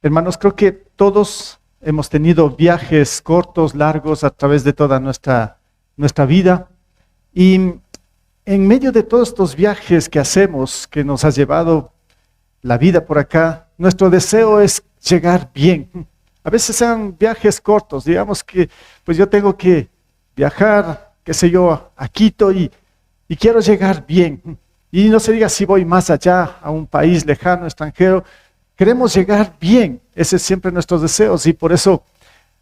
Hermanos, creo que todos hemos tenido viajes cortos, largos, a través de toda nuestra vida. Y en medio de todos estos viajes que hacemos, que nos ha llevado la vida por acá, nuestro deseo es llegar bien. A veces sean viajes cortos, digamos que pues yo tengo que viajar, qué sé yo, a Quito y quiero llegar bien. Y no se diga si voy más allá, a un país lejano, extranjero. Queremos llegar bien, ese es siempre nuestros deseos y por eso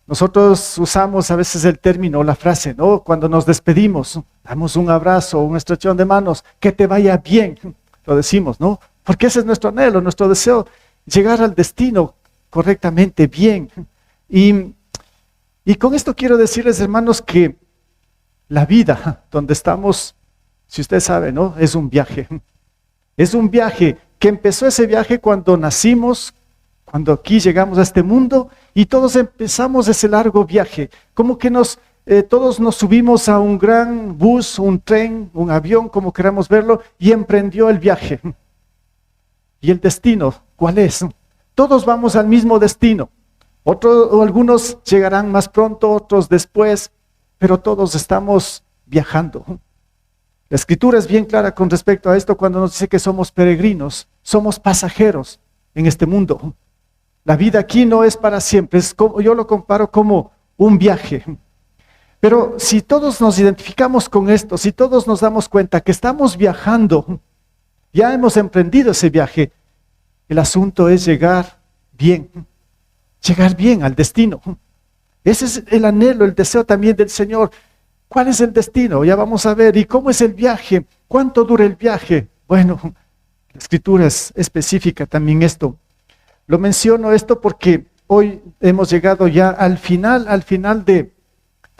nosotros usamos a veces el término, la frase, ¿no? Cuando nos despedimos, damos un abrazo, un estrechón de manos, que te vaya bien, lo decimos, ¿no? Porque ese es nuestro anhelo, nuestro deseo, llegar al destino correctamente, bien. Y con esto quiero decirles, hermanos, que la vida donde estamos, si usted sabe, ¿no? Es un viaje. Es un viaje que empezó ese viaje cuando nacimos, cuando aquí llegamos a este mundo y todos empezamos ese largo viaje. Como que todos nos subimos a un gran bus, un tren, un avión, como queramos verlo, y emprendió el viaje. ¿Y el destino cuál es? Todos vamos al mismo destino. Algunos llegarán más pronto, otros después, pero todos estamos viajando. La Escritura es bien clara con respecto a esto cuando nos dice que somos peregrinos, somos pasajeros en este mundo. La vida aquí no es para siempre, yo lo comparo como un viaje. Pero si todos nos identificamos con esto, si todos nos damos cuenta que estamos viajando, ya hemos emprendido ese viaje, el asunto es llegar bien al destino. Ese es el anhelo, el deseo también del Señor. ¿Cuál es el destino? Ya vamos a ver. ¿Y cómo es el viaje? ¿Cuánto dura el viaje? Bueno, la Escritura es específica también esto. Lo menciono esto porque hoy hemos llegado ya al final de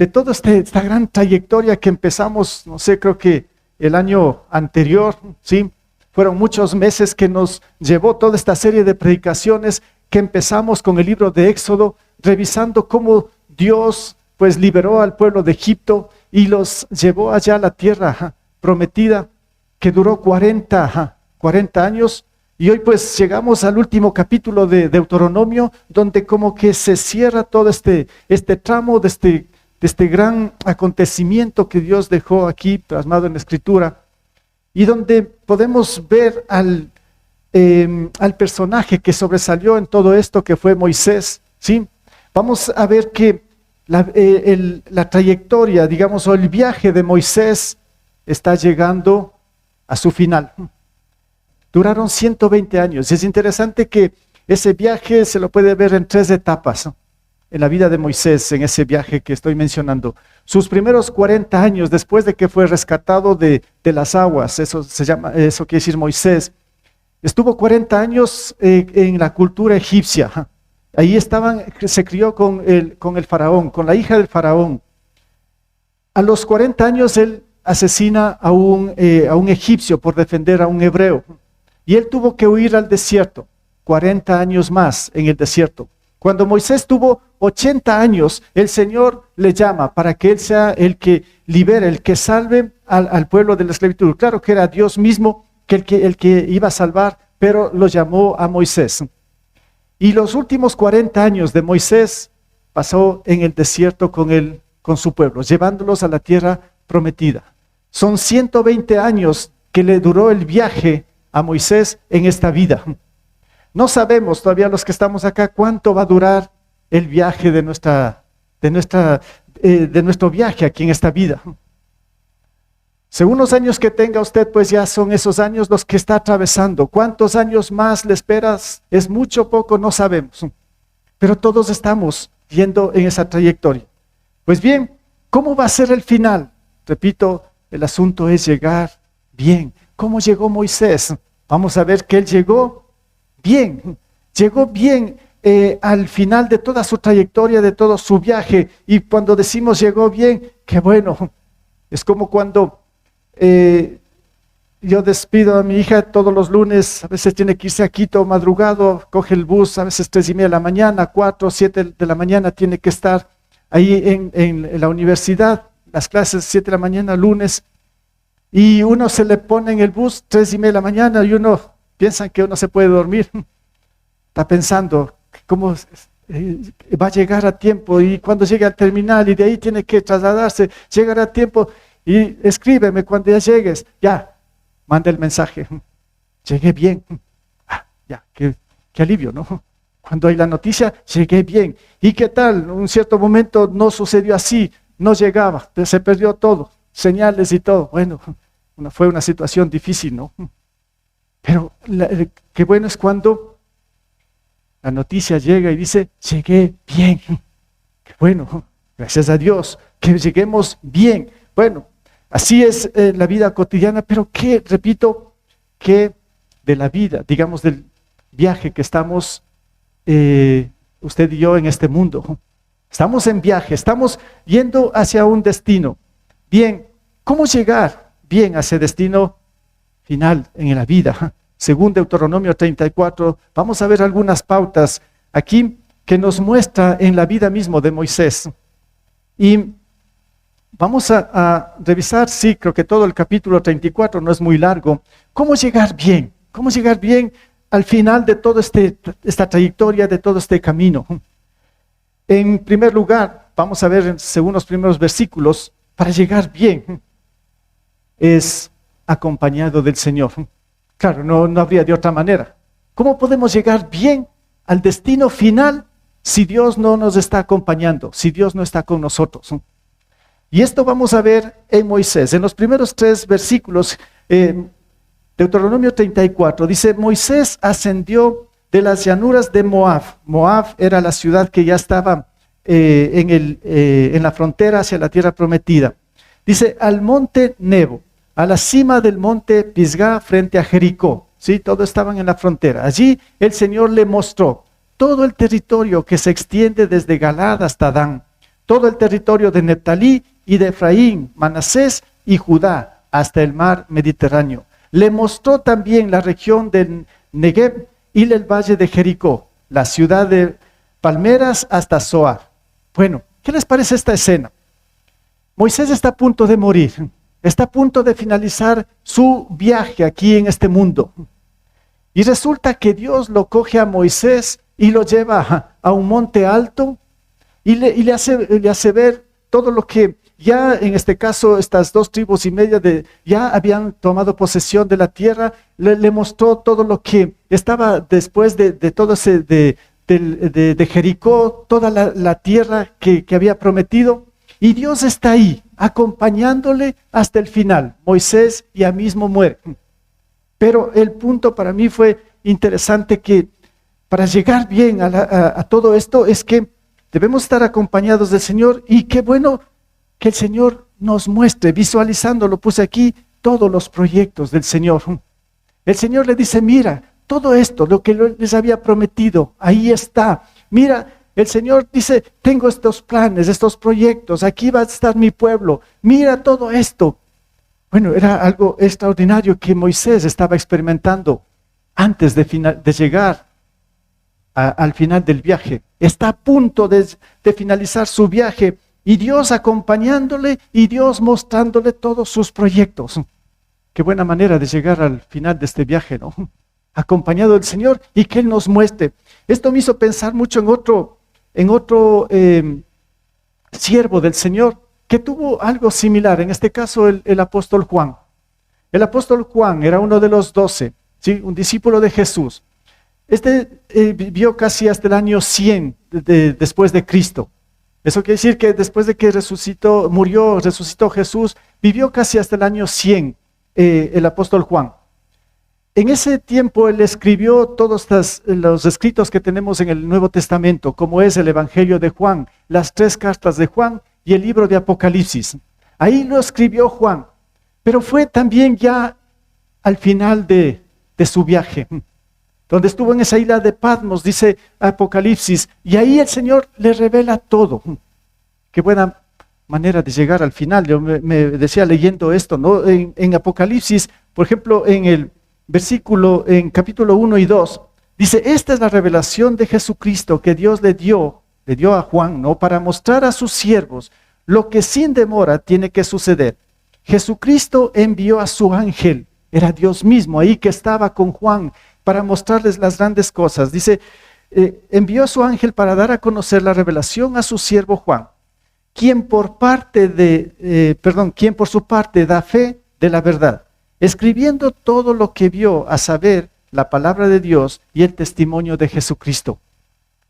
toda esta gran trayectoria que empezamos, no sé, creo que el año anterior, ¿sí? Fueron muchos meses que nos llevó toda esta serie de predicaciones que empezamos con el libro de Éxodo, revisando cómo Dios pues liberó al pueblo de Egipto y los llevó allá a la tierra prometida, que duró 40 años. Y hoy pues llegamos al último capítulo de Deuteronomio, donde como que se cierra todo este tramo de este gran acontecimiento que Dios dejó aquí plasmado en la Escritura, y donde podemos ver al personaje que sobresalió en todo esto, que fue Moisés, ¿sí? Vamos a ver que la trayectoria, digamos, o el viaje de Moisés está llegando a su final. Duraron 120 años. Es interesante que ese viaje se lo puede ver en 3 etapas, ¿no? En la vida de Moisés, en ese viaje que estoy mencionando. Sus primeros 40 años, después de que fue rescatado de las aguas, eso quiere decir Moisés, estuvo 40 años en la cultura egipcia. Ahí se crió con el faraón, con la hija del faraón. A los 40 años él asesina a un egipcio por defender a un hebreo. Y él tuvo que huir al desierto, 40 años más en el desierto. Cuando Moisés tuvo 80 años, el Señor le llama para que él sea el que libere, el que salve al pueblo de la esclavitud. Claro que era Dios mismo el que iba a salvar, pero lo llamó a Moisés. Y los últimos 40 años de Moisés pasó en el desierto con su pueblo, llevándolos a la tierra prometida. Son 120 años que le duró el viaje a Moisés en esta vida. No sabemos todavía los que estamos acá cuánto va a durar el viaje de nuestro viaje aquí en esta vida. Según los años que tenga usted, pues ya son esos años los que está atravesando. ¿Cuántos años más le esperas? ¿Es mucho o poco? No sabemos. Pero todos estamos yendo en esa trayectoria. Pues bien, ¿cómo va a ser el final? Repito, el asunto es llegar bien. ¿Cómo llegó Moisés? Vamos a ver que él llegó bien al final de toda su trayectoria, de todo su viaje. Y cuando decimos llegó bien, qué bueno. Es como cuando yo despido a mi hija todos los lunes, a veces tiene que irse a Quito madrugado, coge el bus, a veces 3:30 de la mañana, 4, 7 de la mañana tiene que estar ahí en la universidad, las clases 7 de la mañana, lunes, y uno se le pone en el bus 3:30 de la mañana y uno piensa que uno se puede dormir. Está pensando, cómo va a llegar a tiempo, y cuando llegue al terminal y de ahí tiene que trasladarse, llegará a tiempo, y escríbeme cuando ya llegues, ya, manda el mensaje, llegué bien, ya, qué alivio, ¿no? Cuando hay la noticia, llegué bien. ¿Y qué tal? En un cierto momento no sucedió así, no llegaba, se perdió todo, señales y todo. Bueno, fue una situación difícil, ¿no? Pero qué bueno es cuando la noticia llega y dice, llegué bien. Qué bueno, gracias a Dios, que lleguemos bien. Bueno, así es la vida cotidiana, pero que, repito, que de la vida, digamos, del viaje que estamos usted y yo en este mundo. Estamos en viaje, estamos yendo hacia un destino. Bien, ¿cómo llegar bien a ese destino final en la vida? Según Deuteronomio 34, vamos a ver algunas pautas aquí que nos muestra en la vida mismo de Moisés. Y vamos a revisar, sí, creo que todo el capítulo 34 no es muy largo. ¿Cómo llegar bien? ¿Cómo llegar bien al final de toda esta trayectoria, de todo este camino? En primer lugar, vamos a ver según los primeros versículos, para llegar bien es acompañado del Señor. Claro, no habría de otra manera. ¿Cómo podemos llegar bien al destino final si Dios no nos está acompañando, si Dios no está con nosotros? Y esto vamos a ver en Moisés. En los primeros 3 versículos, Deuteronomio 34, dice, Moisés ascendió de las llanuras de Moab. Moab era la ciudad que ya estaba en la frontera hacia la tierra prometida. Dice, al monte Nebo, a la cima del monte Pisgah frente a Jericó. ¿Sí? Todos estaban en la frontera. Allí el Señor le mostró todo el territorio que se extiende desde Galad hasta Dan, todo el territorio de Neftalí y de Efraín, Manasés y Judá, hasta el mar Mediterráneo. Le mostró también la región del Negev y el valle de Jericó, la ciudad de palmeras hasta Zoar. Bueno, ¿qué les parece esta escena? Moisés está a punto de morir, está a punto de finalizar su viaje aquí en este mundo. Y resulta que Dios lo coge a Moisés y lo lleva a un monte alto y le hace ver todo lo que ya en este caso estas 2 tribus y media ya habían tomado posesión de la tierra. Le mostró todo lo que estaba después de todo ese de Jericó, toda la tierra que había prometido. Y Dios está ahí, acompañándole hasta el final. Moisés ya mismo muere. Pero el punto para mí fue interesante, que para llegar bien a todo esto es que debemos estar acompañados del Señor, y qué bueno que el Señor nos muestre, visualizando, lo puse aquí, todos los proyectos del Señor. El Señor le dice, mira, todo esto, lo que les había prometido, ahí está. Mira, el Señor dice, tengo estos planes, estos proyectos, aquí va a estar mi pueblo, mira todo esto. Bueno, era algo extraordinario que Moisés estaba experimentando antes de llegar al final del viaje. Está a punto de finalizar su viaje, y Dios acompañándole y Dios mostrándole todos sus proyectos. Qué buena manera de llegar al final de este viaje, ¿no? Acompañado del Señor y que Él nos muestre. Esto me hizo pensar mucho en otro siervo del Señor que tuvo algo similar, en este caso el apóstol Juan. El apóstol Juan era uno de los 12, ¿sí? Un discípulo de Jesús. Vivió casi hasta el año 100 después de Cristo. Eso quiere decir que después de que resucitó Jesús, vivió casi hasta el año 100 el apóstol Juan. En ese tiempo él escribió todos los escritos que tenemos en el Nuevo Testamento, como es el Evangelio de Juan, las 3 cartas de Juan y el libro de Apocalipsis. Ahí lo escribió Juan, pero fue también ya al final de su viaje, donde estuvo en esa isla de Patmos, dice Apocalipsis, y ahí el Señor le revela todo. Qué buena manera de llegar al final. Yo me decía leyendo esto, ¿no? En Apocalipsis, por ejemplo, en el versículo, en capítulo 1 y 2, dice, esta es la revelación de Jesucristo que Dios le dio a Juan, ¿no? Para mostrar a sus siervos lo que sin demora tiene que suceder. Jesucristo envió a su ángel, era Dios mismo ahí que estaba con Juan, para mostrarles las grandes cosas. Dice, envió a su ángel para dar a conocer la revelación a su siervo Juan, quien por su parte da fe de la verdad, escribiendo todo lo que vio, a saber, la palabra de Dios y el testimonio de Jesucristo.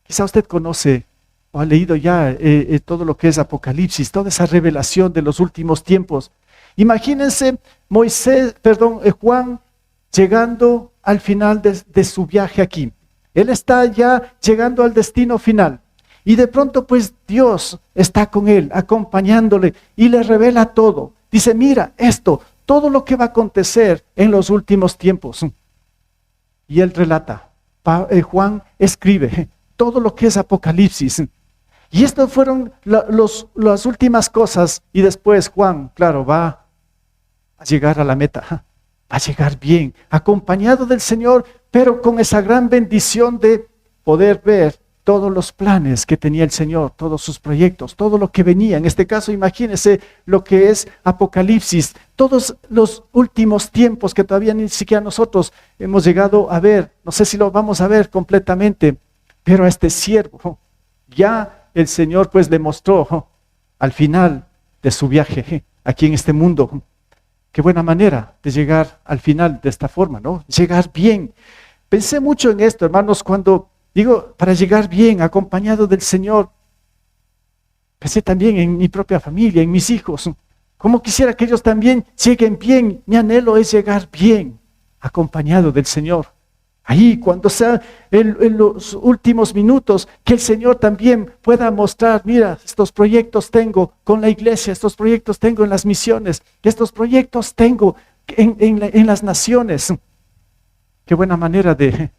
Quizá usted conoce o ha leído ya todo lo que es Apocalipsis, toda esa revelación de los últimos tiempos. Imagínense Juan llegando al final de su viaje aquí. Él está ya llegando al destino final. Y de pronto pues Dios está con él, acompañándole y le revela todo. Dice, mira esto, todo lo que va a acontecer en los últimos tiempos. Y él relata, Juan escribe todo lo que es Apocalipsis. Y estas fueron las últimas cosas. Y después Juan, claro, va a llegar a la meta. Va a llegar bien, acompañado del Señor, pero con esa gran bendición de poder ver todos los planes que tenía el Señor, todos sus proyectos, todo lo que venía. En este caso, imagínense lo que es Apocalipsis, todos los últimos tiempos que todavía ni siquiera nosotros hemos llegado a ver. No sé si lo vamos a ver completamente, pero a este siervo ya el Señor pues le mostró al final de su viaje aquí en este mundo. Qué buena manera de llegar al final de esta forma, ¿no? Llegar bien. Pensé mucho en esto, hermanos, cuando digo, para llegar bien, acompañado del Señor. Pensé también en mi propia familia, en mis hijos. Cómo quisiera que ellos también lleguen bien. Mi anhelo es llegar bien, acompañado del Señor. Ahí, cuando sea en los últimos minutos, que el Señor también pueda mostrar, mira, estos proyectos tengo con la iglesia, estos proyectos tengo en las misiones, estos proyectos tengo en las naciones. Qué buena manera de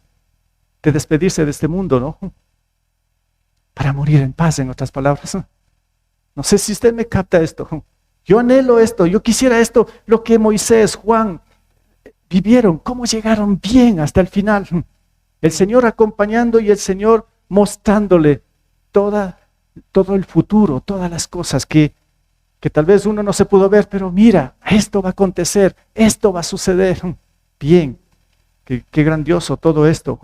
despedirse de este mundo, ¿no? Para morir en paz, en otras palabras. No sé si usted me capta esto. Yo anhelo esto, yo quisiera esto, lo que Moisés, Juan vivieron, cómo llegaron bien hasta el final. El Señor acompañando y el Señor mostrándole todo el futuro, todas las cosas que tal vez uno no se pudo ver, pero mira, esto va a acontecer, esto va a suceder. Bien, qué grandioso todo esto.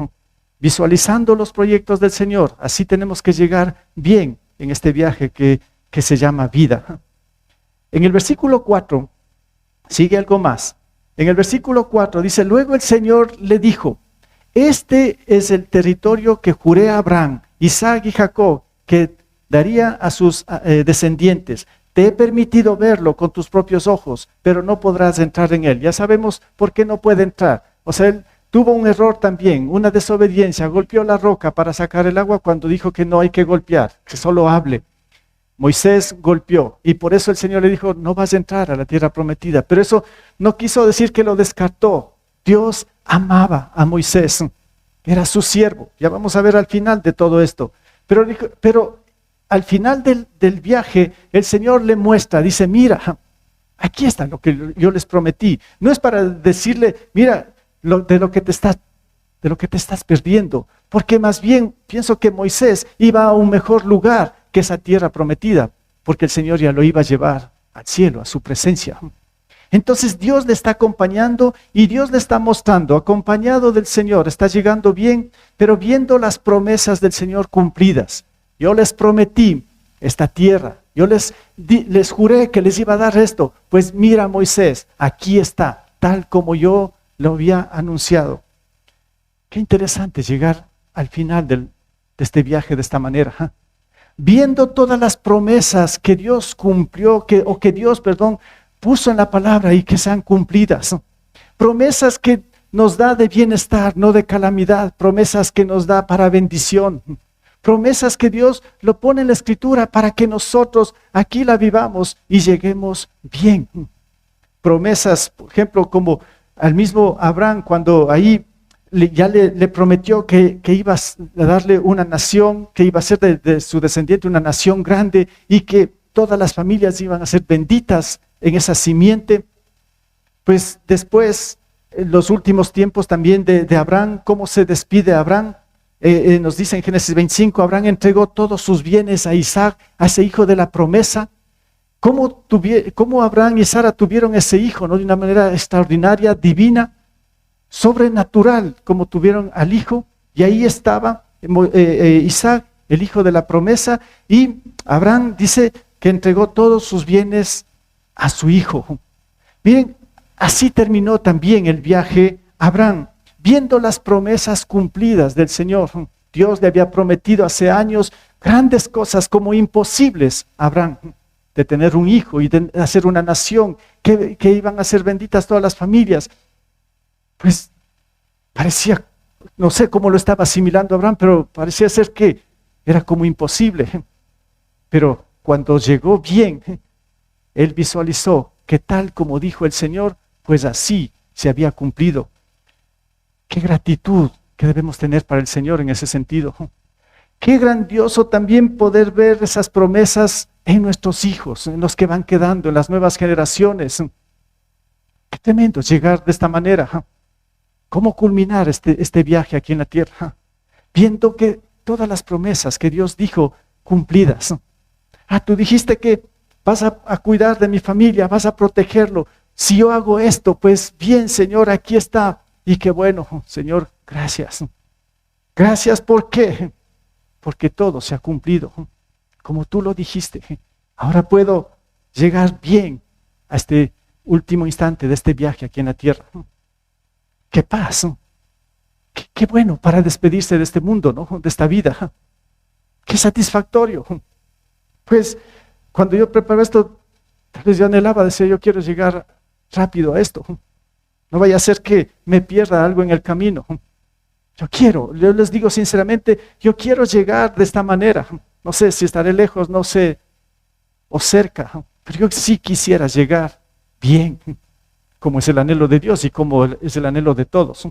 Visualizando los proyectos del Señor, así tenemos que llegar bien en este viaje que se llama vida. En el versículo 4 sigue algo más. En el versículo 4 dice, luego el Señor le dijo, este es el territorio que juré a Abraham, Isaac y Jacob, que daría a sus descendientes. Te he permitido verlo con tus propios ojos, pero no podrás entrar en él. Ya sabemos por qué no puede entrar. O sea, él tuvo un error también, una desobediencia, golpeó la roca para sacar el agua cuando dijo que no hay que golpear, que solo hable. Moisés golpeó y por eso el Señor le dijo, no vas a entrar a la tierra prometida. Pero eso no quiso decir que lo descartó. Dios amaba a Moisés, era su siervo. Ya vamos a ver al final de todo esto. Pero al final del viaje, el Señor le muestra, dice, mira, aquí está lo que yo les prometí. No es para decirle, mira, de lo que te estás perdiendo. Porque más bien pienso que Moisés iba a un mejor lugar que esa tierra prometida, porque el Señor ya lo iba a llevar al cielo, a su presencia. Entonces Dios le está acompañando y Dios le está mostrando, acompañado del Señor, está llegando bien, pero viendo las promesas del Señor cumplidas. Yo les prometí esta tierra, yo les juré que les iba a dar esto. Pues mira, Moisés, aquí está, tal como yo lo había anunciado. Qué interesante llegar al final de este viaje de esta manera, viendo todas las promesas que Dios cumplió, que Dios puso en la palabra y que sean cumplidas. Promesas que nos da de bienestar, no de calamidad. Promesas que nos da para bendición. Promesas que Dios lo pone en la Escritura para que nosotros aquí la vivamos y lleguemos bien. Promesas, por ejemplo, como al mismo Abraham, cuando ahí ya le prometió que iba a darle una nación, que iba a ser de su descendiente una nación grande y que todas las familias iban a ser benditas en esa simiente. Pues después, en los últimos tiempos también de Abraham, cómo se despide Abraham. Nos dice en Génesis 25, Abraham entregó todos sus bienes a Isaac, a ese hijo de la promesa. ¿Cómo Abraham y Sara tuvieron ese hijo, ¿no? De una manera extraordinaria, divina, sobrenatural, como tuvieron al hijo. Y ahí estaba Isaac, el hijo de la promesa, y Abraham dice que entregó todos sus bienes a su hijo. Miren, así terminó también el viaje Abraham, viendo las promesas cumplidas del Señor. Dios le había prometido hace años grandes cosas como imposibles a Abraham, de tener un hijo y de hacer una nación, que iban a ser benditas todas las familias. Pues parecía, no sé cómo lo estaba asimilando Abraham, pero parecía ser que era como imposible. Pero cuando llegó bien, él visualizó que tal como dijo el Señor, pues así se había cumplido. Qué gratitud que debemos tener para el Señor en ese sentido. Qué grandioso también poder ver esas promesas en nuestros hijos, en los que van quedando, en las nuevas generaciones. Qué tremendo llegar de esta manera. ¿Cómo culminar este viaje aquí en la tierra? Viendo que todas las promesas que Dios dijo cumplidas. Tú dijiste que vas a cuidar de mi familia, vas a protegerlo. Si yo hago esto, pues bien, Señor, aquí está. Y qué bueno, Señor, gracias. Gracias, ¿por qué? Porque todo se ha cumplido, como tú lo dijiste. Ahora puedo llegar bien a este último instante de este viaje aquí en la tierra. ¡Qué paz! Qué bueno para despedirse de este mundo, ¿no? De esta vida. ¡Qué satisfactorio! Pues cuando yo preparaba esto, tal vez yo anhelaba, decía, yo quiero llegar rápido a esto. No vaya a ser que me pierda algo en el camino. Yo les digo sinceramente, yo quiero llegar de esta manera. No sé si estaré lejos, no sé, o cerca, pero yo sí quisiera llegar bien, como es el anhelo de Dios y como es el anhelo de todos.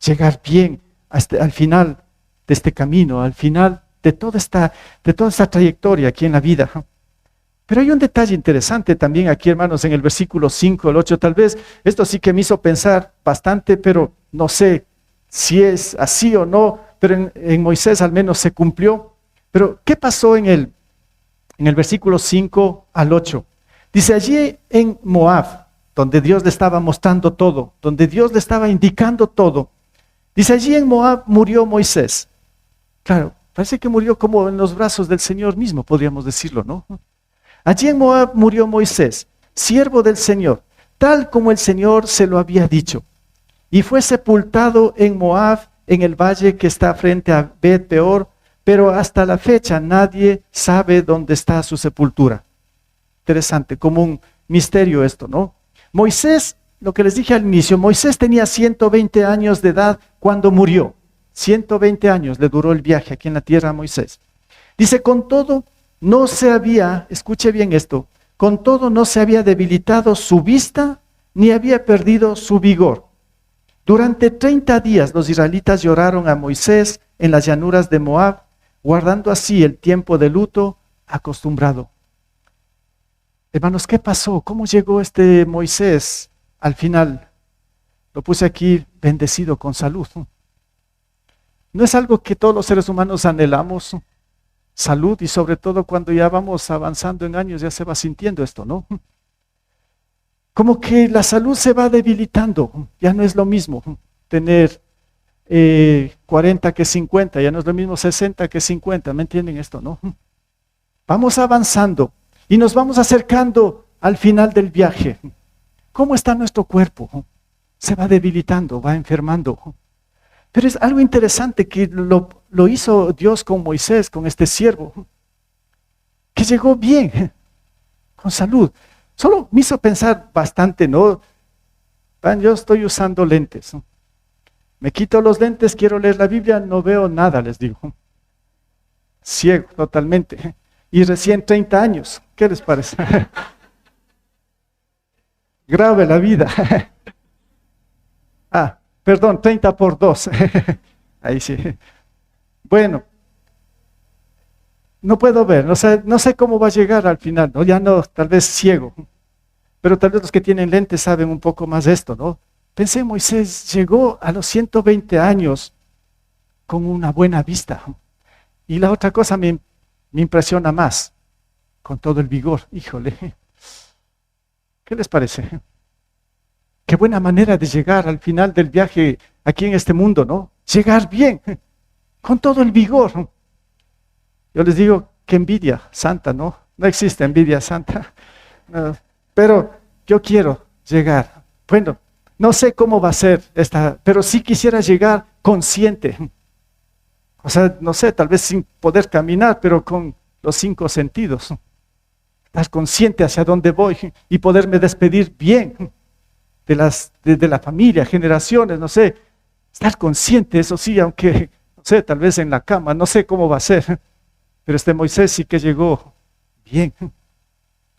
Llegar bien al final de este camino, al final de toda esta trayectoria aquí en la vida. Pero hay un detalle interesante también aquí, hermanos, en el versículo 5, el 8, tal vez, esto sí que me hizo pensar bastante, pero no sé si es así o no, pero en Moisés al menos se cumplió. Pero, ¿qué pasó en el versículo 5 al 8? Dice, allí en Moab, donde Dios le estaba mostrando todo, donde Dios le estaba indicando todo, dice, allí en Moab murió Moisés. Claro, parece que murió como en los brazos del Señor mismo, podríamos decirlo, ¿no? Allí en Moab murió Moisés, siervo del Señor, tal como el Señor se lo había dicho. Y fue sepultado en Moab, en el valle que está frente a Bet Peor, pero hasta la fecha nadie sabe dónde está su sepultura. Interesante, como un misterio esto, ¿no? Moisés, lo que les dije al inicio, Moisés tenía 120 años de edad cuando murió. 120 años le duró el viaje aquí en la tierra a Moisés. Dice, con todo, no se había, escuche bien esto, con todo no se había debilitado su vista, ni había perdido su vigor. Durante 30 días los israelitas lloraron a Moisés en las llanuras de Moab, guardando así el tiempo de luto acostumbrado. Hermanos, ¿qué pasó? ¿Cómo llegó este Moisés al final? Lo puse aquí, bendecido con salud. ¿No es algo que todos los seres humanos anhelamos? Salud, y sobre todo cuando ya vamos avanzando en años, ya se va sintiendo esto, ¿no? Como que la salud se va debilitando, ya no es lo mismo tener 40 que 50, ya no es lo mismo 60 que 50, ¿me entienden esto, no? Vamos avanzando y nos vamos acercando al final del viaje. ¿Cómo está nuestro cuerpo? Se va debilitando, va enfermando. Pero es algo interesante que lo hizo Dios con Moisés, con este siervo, que llegó bien, con salud. Solo me hizo pensar bastante, ¿no? Yo estoy usando lentes. Me quito los lentes, quiero leer la Biblia, no veo nada, les digo. Ciego totalmente. Y recién 30 años, ¿qué les parece? Grave la vida. Perdón, 30 por 2. Ahí sí. Bueno, no puedo ver, no sé cómo va a llegar al final, ¿no? Ya no, tal vez ciego. Pero tal vez los que tienen lentes saben un poco más de esto, ¿no? Pensé, Moisés llegó a los 120 años con una buena vista. Y la otra cosa me impresiona más, con todo el vigor. Híjole, ¿qué les parece? Qué buena manera de llegar al final del viaje aquí en este mundo, ¿no? Llegar bien, con todo el vigor. Yo les digo, qué envidia santa, ¿no? No existe envidia santa. No, pero yo quiero llegar. Bueno, no sé cómo va a ser pero sí quisiera llegar consciente. O sea, no sé, tal vez sin poder caminar, pero con los 5 sentidos. Estar consciente hacia dónde voy y poderme despedir bien de la familia, generaciones, no sé. Estar consciente, eso sí, aunque, no sé, tal vez en la cama, no sé cómo va a ser. Pero Moisés sí que llegó bien,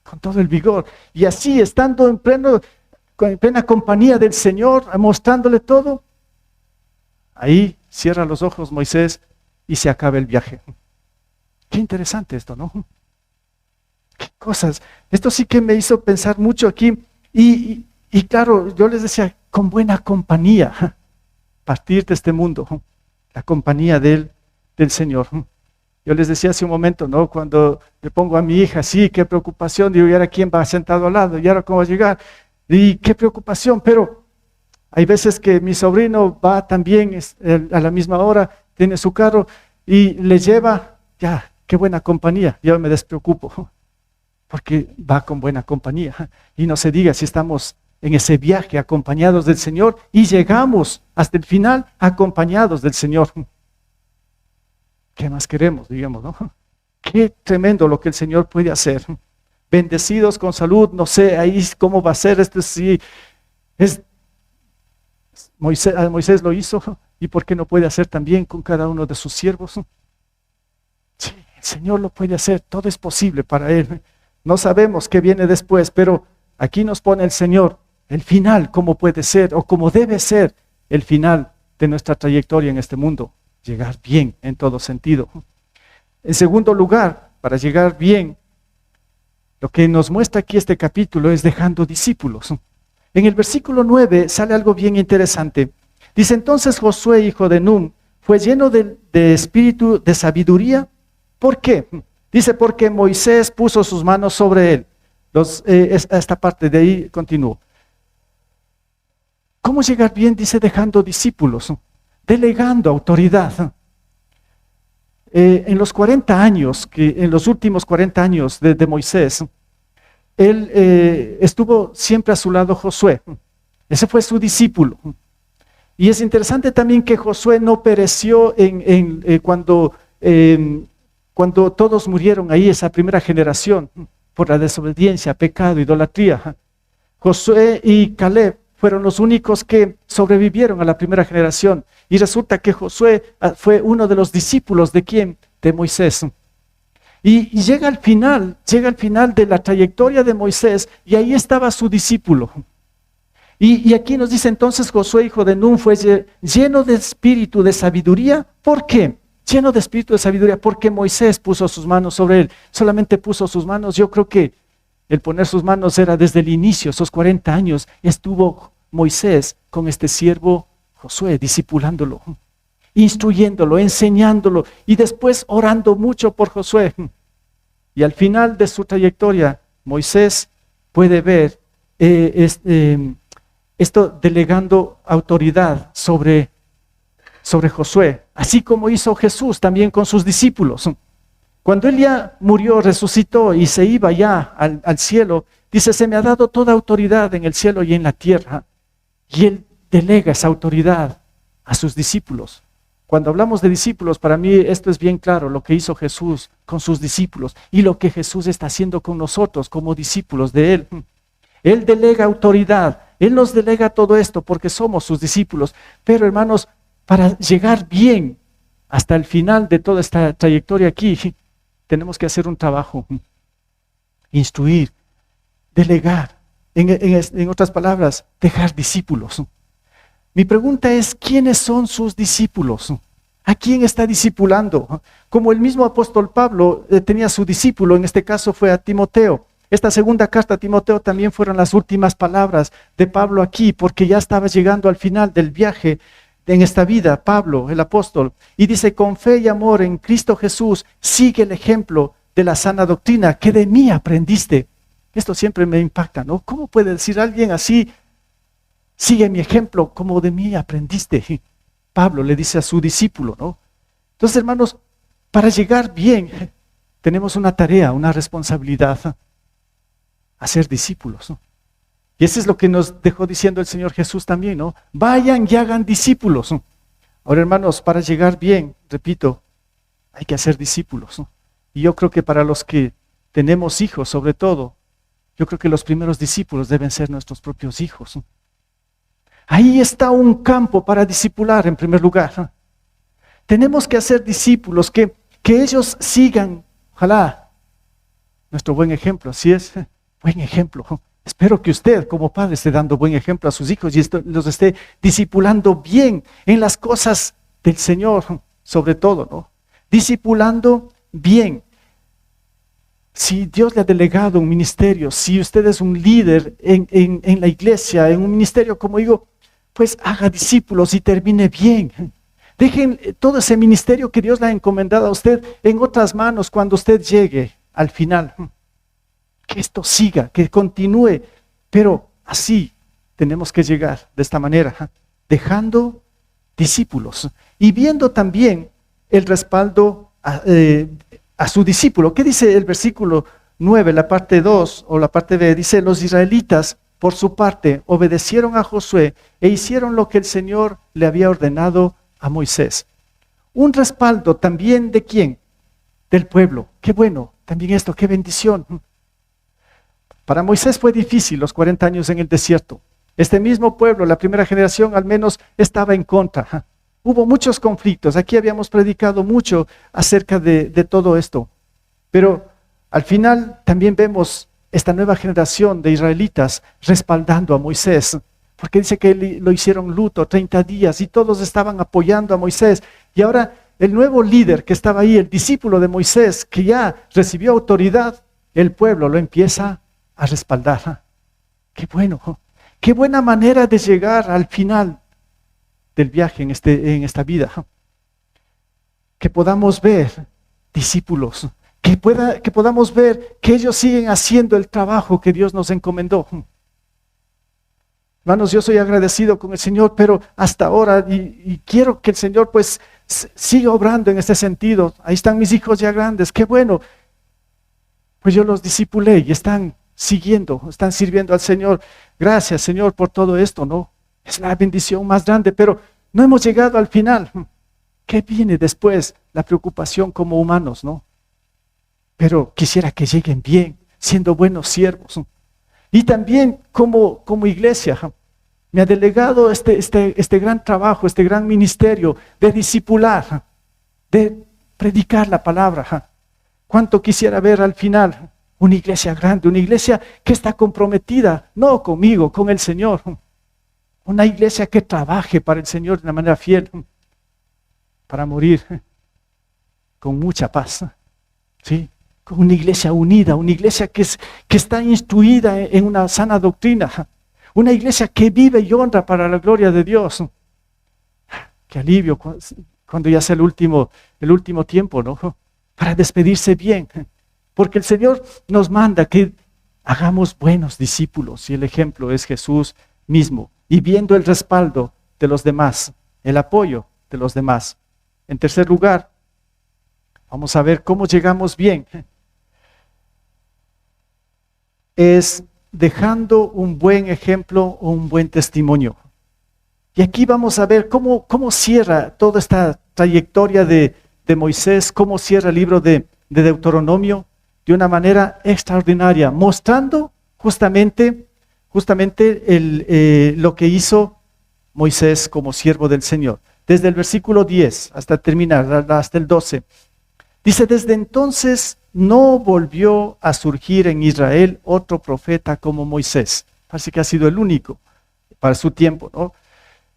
con todo el vigor. Y así, estando en plena compañía del Señor, mostrándole todo, ahí cierra los ojos Moisés y se acaba el viaje. Qué interesante esto, ¿no? Qué cosas. Esto sí que me hizo pensar mucho aquí. Y claro, yo les decía, con buena compañía, partir de este mundo, la compañía del Señor. Yo les decía hace un momento, ¿no? Cuando le pongo a mi hija, sí, qué preocupación, digo, ¿y ahora quién va sentado al lado? ¿Y ahora cómo va a llegar? Y qué preocupación, pero hay veces que mi sobrino va también a la misma hora, tiene su carro y le lleva, ya, qué buena compañía, yo me despreocupo, porque va con buena compañía. Y no se diga si estamos en ese viaje acompañados del Señor y llegamos hasta el final acompañados del Señor. ¿Qué más queremos, digamos, no? Qué tremendo lo que el Señor puede hacer. Bendecidos con salud, no sé, ahí cómo va a ser, sí, Moisés lo hizo, ¿y por qué no puede hacer también con cada uno de sus siervos? Sí, el Señor lo puede hacer, todo es posible para Él. No sabemos qué viene después, pero aquí nos pone el Señor el final, cómo puede ser o cómo debe ser el final de nuestra trayectoria en este mundo. Llegar bien en todo sentido. En segundo lugar, para llegar bien, lo que nos muestra aquí este capítulo es dejando discípulos. En el versículo 9 sale algo bien interesante. Dice, entonces Josué, hijo de Nun, fue lleno de espíritu de sabiduría. ¿Por qué? Dice, porque Moisés puso sus manos sobre él. Esta parte de ahí continúo. ¿Cómo llegar bien? Dice, dejando discípulos, delegando autoridad. En los 40 años, en los últimos 40 años de Moisés, él estuvo siempre a su lado Josué. Ese fue su discípulo. Y es interesante también que Josué no pereció cuando todos murieron ahí, esa primera generación, por la desobediencia, pecado, idolatría. Josué y Caleb fueron los únicos que sobrevivieron a la primera generación. Y resulta que Josué fue uno de los discípulos de ¿quién? De Moisés. Y llega al final de la trayectoria de Moisés y ahí estaba su discípulo. Y aquí nos dice entonces Josué, hijo de Nun, fue lleno de espíritu de sabiduría. ¿Por qué? Lleno de espíritu de sabiduría, porque Moisés puso sus manos sobre él. Solamente puso sus manos. Yo creo que el poner sus manos era desde el inicio, esos 40 años, estuvo Moisés con este siervo Josué, discipulándolo, instruyéndolo, enseñándolo y después orando mucho por Josué. Y al final de su trayectoria, Moisés puede ver esto delegando autoridad sobre Josué, así como hizo Jesús también con sus discípulos. Cuando él ya murió, resucitó y se iba ya al cielo, dice, se me ha dado toda autoridad en el cielo y en la tierra. Y él delega esa autoridad a sus discípulos. Cuando hablamos de discípulos, para mí esto es bien claro, lo que hizo Jesús con sus discípulos y lo que Jesús está haciendo con nosotros como discípulos de Él. Él delega autoridad, Él nos delega todo esto porque somos sus discípulos. Pero hermanos, para llegar bien hasta el final de toda esta trayectoria aquí, tenemos que hacer un trabajo, instruir, delegar, en otras palabras, dejar discípulos. Mi pregunta es, ¿quiénes son sus discípulos? ¿A quién está discipulando? Como el mismo apóstol Pablo tenía su discípulo, en este caso fue a Timoteo. Esta segunda carta a Timoteo también fueron las últimas palabras de Pablo aquí, porque ya estaba llegando al final del viaje en esta vida, Pablo, el apóstol, y dice, con fe y amor en Cristo Jesús, sigue el ejemplo de la sana doctrina que de mí aprendiste. Esto siempre me impacta, ¿no? ¿Cómo puede decir alguien así, sigue mi ejemplo como de mí aprendiste? Pablo le dice a su discípulo, ¿no? Entonces, hermanos, para llegar bien, tenemos una tarea, una responsabilidad, hacer discípulos, ¿no? Y eso es lo que nos dejó diciendo el Señor Jesús también, ¿no? Vayan y hagan discípulos, ¿no? Ahora, hermanos, para llegar bien, repito, hay que hacer discípulos, ¿no? Y yo creo que para los que tenemos hijos, sobre todo, yo creo que los primeros discípulos deben ser nuestros propios hijos, ¿no? Ahí está un campo para discipular en primer lugar, ¿no? Tenemos que hacer discípulos, que ellos sigan, ojalá, nuestro buen ejemplo, así es, buen ejemplo. Espero que usted como padre esté dando buen ejemplo a sus hijos y los esté discipulando bien en las cosas del Señor, sobre todo, ¿no? Discipulando bien. Si Dios le ha delegado un ministerio, si usted es un líder en la iglesia, en un ministerio, como digo, pues haga discípulos y termine bien. Dejen todo ese ministerio que Dios le ha encomendado a usted en otras manos cuando usted llegue al final. Que esto siga, que continúe, pero así tenemos que llegar de esta manera, dejando discípulos y viendo también el respaldo a su discípulo. ¿Qué dice el versículo 9, la parte 2 o la parte B? Dice, los israelitas por su parte obedecieron a Josué e hicieron lo que el Señor le había ordenado a Moisés. Un respaldo también ¿de quién? Del pueblo. Qué bueno, también esto, qué bendición. Para Moisés fue difícil los 40 años en el desierto. Este mismo pueblo, la primera generación al menos, estaba en contra. Hubo muchos conflictos. Aquí habíamos predicado mucho acerca de todo esto. Pero al final también vemos esta nueva generación de israelitas respaldando a Moisés. Porque dice que lo hicieron luto 30 días y todos estaban apoyando a Moisés. Y ahora el nuevo líder que estaba ahí, el discípulo de Moisés, que ya recibió autoridad, el pueblo lo empieza a respaldar. Qué bueno, qué buena manera de llegar al final del viaje en esta vida. Que podamos ver discípulos, que podamos ver que ellos siguen haciendo el trabajo que Dios nos encomendó. Hermanos, yo soy agradecido con el Señor, pero hasta ahora, y quiero que el Señor pues siga obrando en este sentido. Ahí están mis hijos ya grandes, qué bueno. Pues yo los discipulé y están sirviendo al Señor. Gracias, Señor, por todo esto, ¿no? Es la bendición más grande, pero no hemos llegado al final. ¿Qué viene después? La preocupación como humanos, ¿no? Pero quisiera que lleguen bien, siendo buenos siervos. Y también como iglesia, me ha delegado este gran trabajo, este gran ministerio de discipular, de predicar la palabra. ¿Cuánto quisiera ver al final? Una iglesia grande, una iglesia que está comprometida, no conmigo, con el Señor. Una iglesia que trabaje para el Señor de una manera fiel, para morir con mucha paz. ¿Sí? Con una iglesia unida, una iglesia que está instruida en una sana doctrina. Una iglesia que vive y honra para la gloria de Dios. Qué alivio cuando ya sea el último tiempo, ¿no? Para despedirse bien. Porque el Señor nos manda que hagamos buenos discípulos y el ejemplo es Jesús mismo. Y viendo el respaldo de los demás, el apoyo de los demás. En tercer lugar, vamos a ver cómo llegamos bien. Es dejando un buen ejemplo o un buen testimonio. Y aquí vamos a ver cómo cierra toda esta trayectoria de Moisés, cómo cierra el libro de Deuteronomio de una manera extraordinaria, mostrando justamente lo que hizo Moisés como siervo del Señor. Desde el versículo 10 hasta terminar, hasta el 12. Dice, desde entonces no volvió a surgir en Israel otro profeta como Moisés. Parece que ha sido el único para su tiempo, ¿no?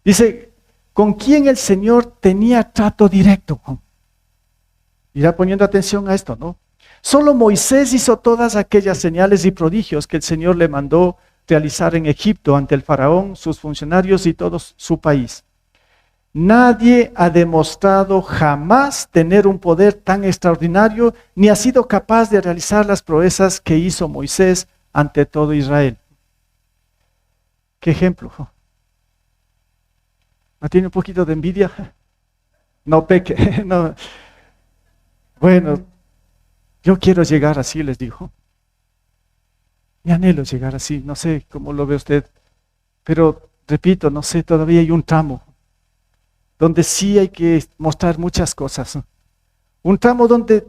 Dice, con quien el Señor tenía trato directo. Irá poniendo atención a esto, ¿no? Solo Moisés hizo todas aquellas señales y prodigios que el Señor le mandó realizar en Egipto ante el faraón, sus funcionarios y todo su país. Nadie ha demostrado jamás tener un poder tan extraordinario, ni ha sido capaz de realizar las proezas que hizo Moisés ante todo Israel. ¿Qué ejemplo? ¿No tiene un poquito de envidia? no peque. No. Bueno, yo quiero llegar así, les dijo. Mi anhelo es llegar así, no sé cómo lo ve usted, pero repito, no sé, todavía hay un tramo donde sí hay que mostrar muchas cosas. Un tramo donde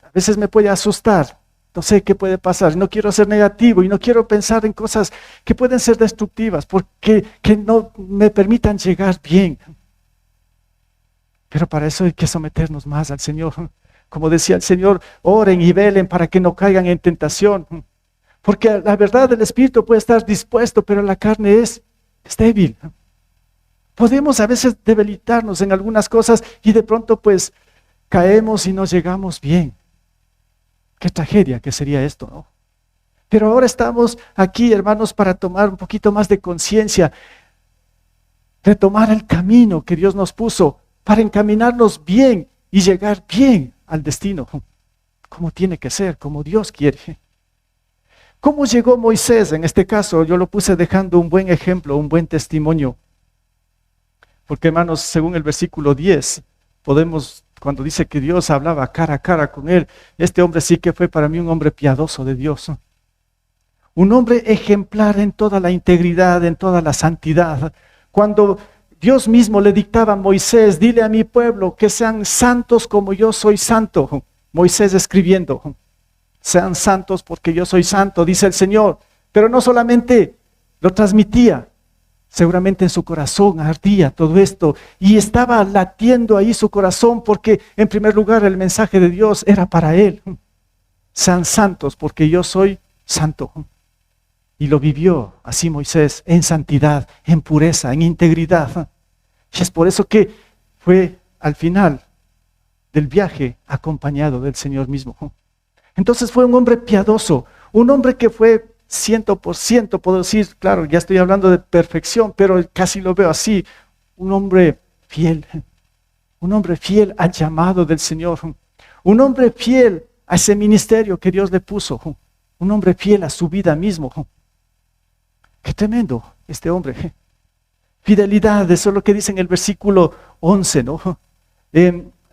a veces me puede asustar, no sé qué puede pasar, no quiero ser negativo y no quiero pensar en cosas que pueden ser destructivas, porque que no me permitan llegar bien. Pero para eso hay que someternos más al Señor. Como decía el Señor, oren y velen para que no caigan en tentación. Porque la verdad del Espíritu puede estar dispuesto, pero la carne es débil. Podemos a veces debilitarnos en algunas cosas y de pronto pues caemos y no llegamos bien. Qué tragedia que sería esto, ¿no? Pero ahora estamos aquí, hermanos, para tomar un poquito más de conciencia, retomar el camino que Dios nos puso para encaminarnos bien y llegar bien al destino, como tiene que ser, como Dios quiere. ¿Cómo llegó Moisés? En este caso, yo lo puse dejando un buen ejemplo, un buen testimonio. Porque, hermanos, según el versículo 10, podemos, cuando dice que Dios hablaba cara a cara con él, este hombre sí que fue para mí un hombre piadoso de Dios. Un hombre ejemplar en toda la integridad, en toda la santidad. Cuando Dios mismo le dictaba a Moisés, dile a mi pueblo que sean santos como yo soy santo. Moisés escribiendo, sean santos porque yo soy santo, dice el Señor. Pero no solamente lo transmitía, seguramente en su corazón ardía todo esto y estaba latiendo ahí su corazón porque en primer lugar el mensaje de Dios era para él. Sean santos porque yo soy santo. Y lo vivió así Moisés en santidad, en pureza, en integridad. Y es por eso que fue al final del viaje acompañado del Señor mismo. Entonces fue un hombre piadoso, un hombre que fue 100%, puedo decir, claro, ya estoy hablando de perfección, pero casi lo veo así, un hombre fiel al llamado del Señor, un hombre fiel a ese ministerio que Dios le puso, un hombre fiel a su vida mismo. Qué tremendo este hombre. Fidelidad, eso es lo que dice en el versículo 11, ¿no?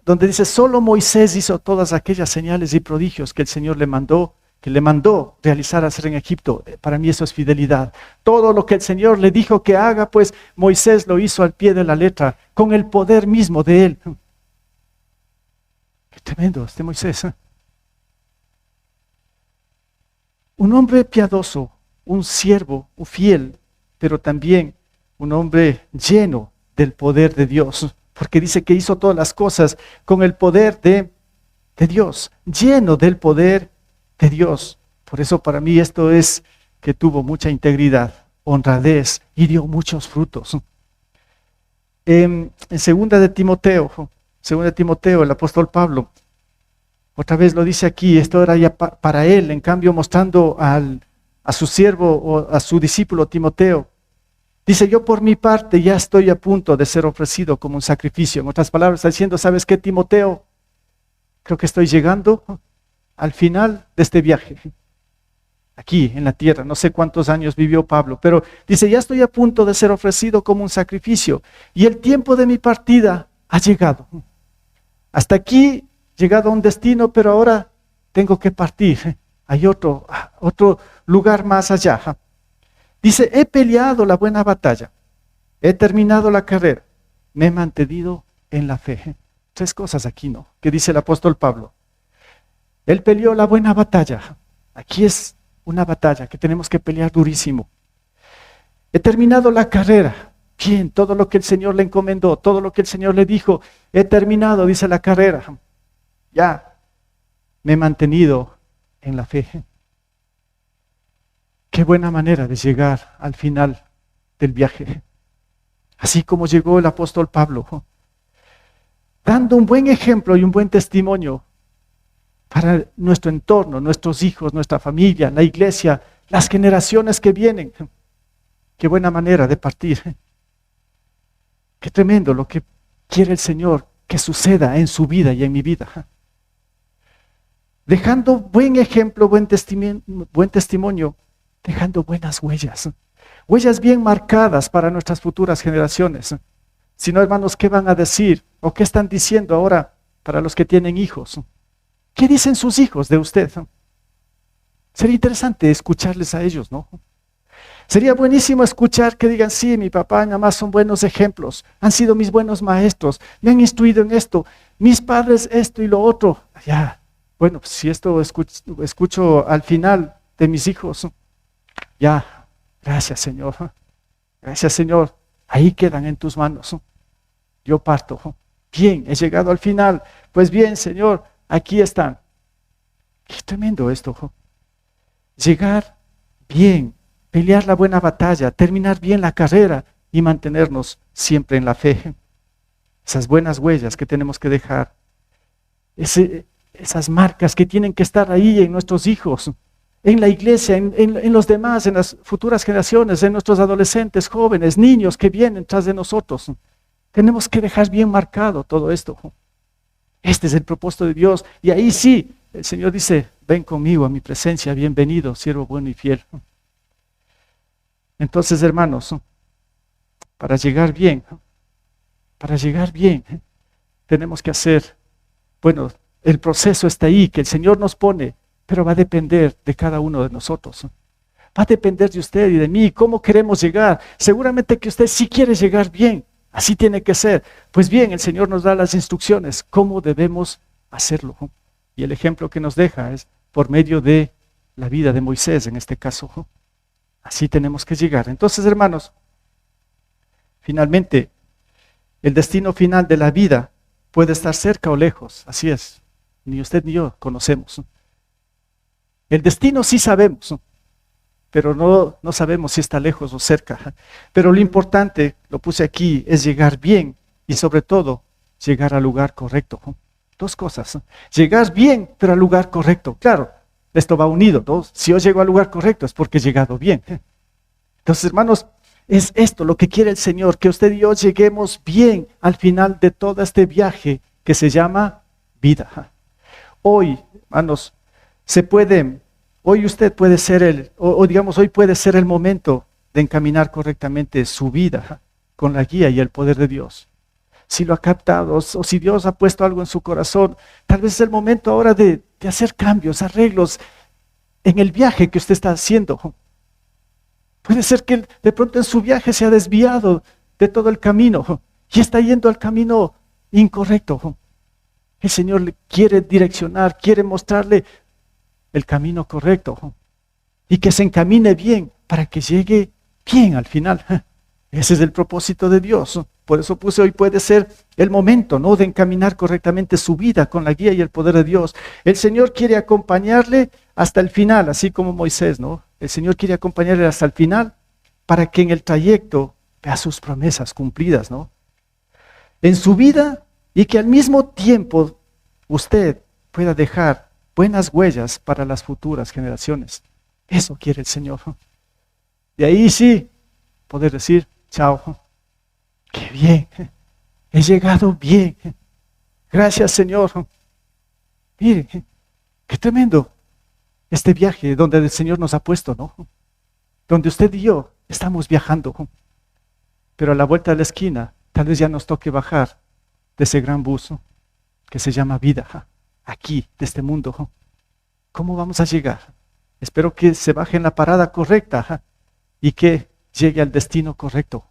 Donde dice, solo Moisés hizo todas aquellas señales y prodigios que el Señor le mandó realizar, hacer en Egipto. Para mí eso es fidelidad. Todo lo que el Señor le dijo que haga, pues Moisés lo hizo al pie de la letra, con el poder mismo de él. Qué tremendo este Moisés. Un hombre piadoso, un siervo, un fiel, pero también un hombre lleno del poder de Dios, porque dice que hizo todas las cosas con el poder de Dios, lleno del poder de Dios. Por eso para mí esto es que tuvo mucha integridad, honradez y dio muchos frutos. En segunda de Timoteo, el apóstol Pablo, otra vez lo dice aquí, esto era ya para él, en cambio mostrando a su siervo o a su discípulo Timoteo. Dice, yo por mi parte ya estoy a punto de ser ofrecido como un sacrificio. En otras palabras, está diciendo, ¿sabes qué, Timoteo? Creo que estoy llegando al final de este viaje. Aquí en la tierra, no sé cuántos años vivió Pablo, pero dice, ya estoy a punto de ser ofrecido como un sacrificio. Y el tiempo de mi partida ha llegado. Hasta aquí, llegado a un destino, pero ahora tengo que partir. Hay otro lugar más allá. Dice, he peleado la buena batalla, he terminado la carrera, me he mantenido en la fe. Tres cosas aquí, ¿no? Que dice el apóstol Pablo. Él peleó la buena batalla. Aquí es una batalla que tenemos que pelear durísimo. He terminado la carrera. Bien, todo lo que el Señor le encomendó, todo lo que el Señor le dijo, he terminado, dice la carrera. Ya, me he mantenido en la fe. Qué buena manera de llegar al final del viaje. Así como llegó el apóstol Pablo, dando un buen ejemplo y un buen testimonio para nuestro entorno, nuestros hijos, nuestra familia, la iglesia, las generaciones que vienen. Qué buena manera de partir. Qué tremendo lo que quiere el Señor que suceda en su vida y en mi vida. Dejando buen ejemplo, buen testimonio, dejando buenas huellas bien marcadas para nuestras futuras generaciones. Si no, hermanos, ¿qué van a decir ¿O qué están diciendo ahora para los que tienen hijos? ¿Qué dicen sus hijos de usted? Sería interesante escucharles a ellos, ¿no? Sería buenísimo escuchar que digan, sí, mi papá y mi mamá son buenos ejemplos, han sido mis buenos maestros, me han instruido en esto, mis padres esto y lo otro. Ya, bueno, pues si esto escucho al final de mis hijos, ya, gracias Señor, ahí quedan en tus manos. Yo parto. Bien, he llegado al final. Pues bien, Señor, aquí están. Qué tremendo esto. Llegar bien, pelear la buena batalla, terminar bien la carrera y mantenernos siempre en la fe. Esas buenas huellas que tenemos que dejar. Esas marcas que tienen que estar ahí en nuestros hijos, en la iglesia, en los demás, en las futuras generaciones, en nuestros adolescentes, jóvenes, niños que vienen tras de nosotros. Tenemos que dejar bien marcado todo esto. Este es el propósito de Dios. Y ahí sí, el Señor dice, ven conmigo a mi presencia, bienvenido, siervo bueno y fiel. Entonces, hermanos, para llegar bien, tenemos que hacer, bueno, el proceso está ahí, que el Señor nos pone, pero va a depender de cada uno de nosotros. Va a depender de usted y de mí, cómo queremos llegar. Seguramente que usted sí quiere llegar bien, así tiene que ser. Pues bien, el Señor nos da las instrucciones, cómo debemos hacerlo. Y el ejemplo que nos deja es por medio de la vida de Moisés, en este caso. Así tenemos que llegar. Entonces, hermanos, finalmente, el destino final de la vida puede estar cerca o lejos, así es. Ni usted ni yo conocemos. El destino sí sabemos, pero no sabemos si está lejos o cerca. Pero lo importante, lo puse aquí, es llegar bien y sobre todo, llegar al lugar correcto. Dos cosas. Llegar bien, pero al lugar correcto. Claro, esto va unido, ¿no? Si yo llego al lugar correcto es porque he llegado bien. Entonces, hermanos, es esto lo que quiere el Señor, que usted y yo lleguemos bien al final de todo este viaje que se llama vida. Hoy, hermanos, hoy usted puede ser hoy puede ser el momento de encaminar correctamente su vida con la guía y el poder de Dios. Si lo ha captado o si Dios ha puesto algo en su corazón, tal vez es el momento ahora de hacer cambios, arreglos en el viaje que usted está haciendo. Puede ser que de pronto en su viaje se ha desviado de todo el camino y está yendo al camino incorrecto. El Señor le quiere direccionar, quiere mostrarle el camino correcto y que se encamine bien para que llegue bien al final. Ese es el propósito de Dios. Por eso puse hoy puede ser el momento, ¿no?, de encaminar correctamente su vida con la guía y el poder de Dios. El Señor quiere acompañarle hasta el final, así como Moisés, ¿no? El Señor quiere acompañarle hasta el final para que en el trayecto vea sus promesas cumplidas, ¿no? En su vida y que al mismo tiempo usted pueda dejar buenas huellas para las futuras generaciones. Eso quiere el Señor. De ahí sí, poder decir, chao, qué bien, he llegado bien. Gracias, Señor. Mire, qué tremendo este viaje donde el Señor nos ha puesto, ¿no? Donde usted y yo estamos viajando. Pero a la vuelta de la esquina, tal vez ya nos toque bajar de ese gran bus que se llama vida, aquí, de este mundo. ¿Cómo vamos a llegar? Espero que se baje en la parada correcta y que llegue al destino correcto.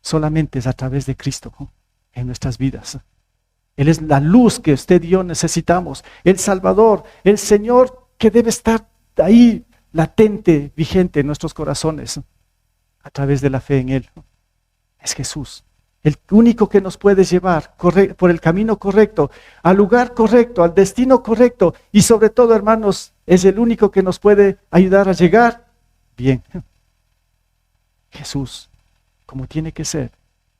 Solamente es a través de Cristo en nuestras vidas. Él es la luz que usted y yo necesitamos, el Salvador, el Señor que debe estar ahí latente, vigente en nuestros corazones a través de la fe en Él. Es Jesús, el único que nos puede llevar por el camino correcto, al lugar correcto, al destino correcto y sobre todo, hermanos, es el único que nos puede ayudar a llegar bien. Jesús, como tiene que ser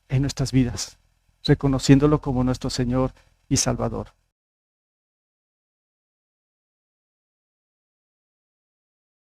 en nuestras vidas, reconociéndolo como nuestro Señor y Salvador.